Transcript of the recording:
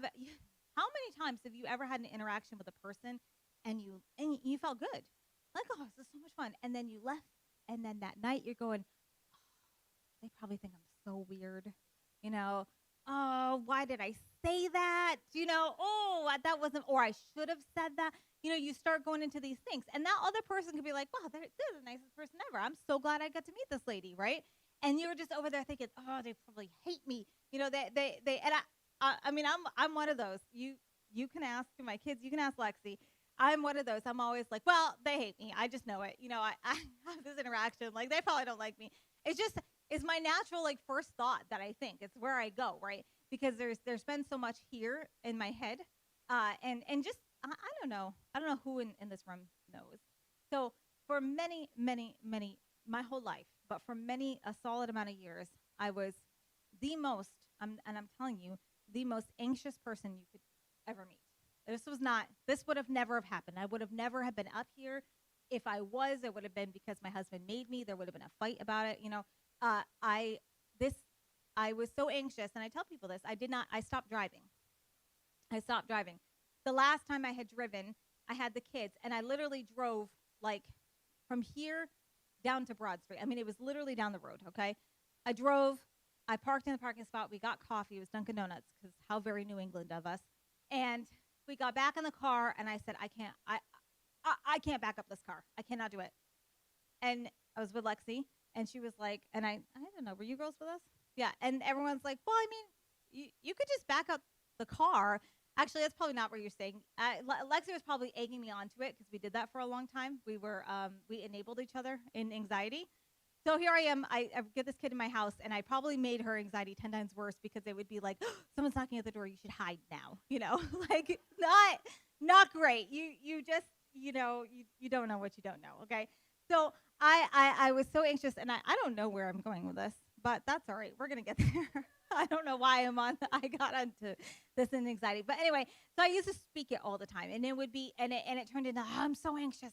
have how many times have you ever had an interaction with a person and you felt good? Like, "Oh, this is so much fun." And then you left, and then that night you're going, they probably think I'm so weird, you know. Oh, why did I say that? Oh, that wasn't, or I should have said that. You start going into these things, and that other person could be like, wow, they're the nicest person ever. I'm so glad I got to meet this lady, right? And you're just over there thinking, oh, they probably hate me. And I mean, I'm one of those. You can ask my kids, you can ask Lexi. I'm one of those. I'm always like, well, they hate me. I just know it. I have this interaction. Like, they probably don't like me. It's just, it's my natural like first thought that I think. It's where I go, right? Because there's been so much here in my head, and just I don't know. I don't know who in this room knows. So for many, many, many, my whole life, but for many a solid amount of years, I was the most. And I'm telling you, the most anxious person you could ever meet. This was not. This would have never have happened. I would have never have been up here. If I was, it would have been because my husband made me. There would have been a fight about it. I this I was so anxious, and I tell people this. I did not. I stopped driving. I stopped driving. The last time I had driven, I had the kids, and I literally drove like from here down to Broad Street. I mean, it was literally down the road. Okay, I drove. I parked in the parking spot. We got coffee. It was Dunkin' Donuts because how very New England of us. And we got back in the car, and I said, I can't. I can't back up this car. I cannot do it. And I was with Lexi, and she was like, and I don't know, were you girls with us? Yeah, and everyone's like, well, I mean, you could just back up the car. Actually, that's probably not what you're saying. Lexi was probably egging me onto it because we did that for a long time. We enabled each other in anxiety. So here I am. I get this kid in my house, and I probably made her anxiety 10 times worse because it would be like, oh, someone's knocking at the door. You should hide now. Like not great. You just you don't know what you don't know. Okay, so I was so anxious, and I don't know where I'm going with this, but that's all right. We're gonna get there. I don't know why I got onto this in anxiety, but anyway, so I used to speak it all the time, and it would be, and it turned into, oh, I'm so anxious.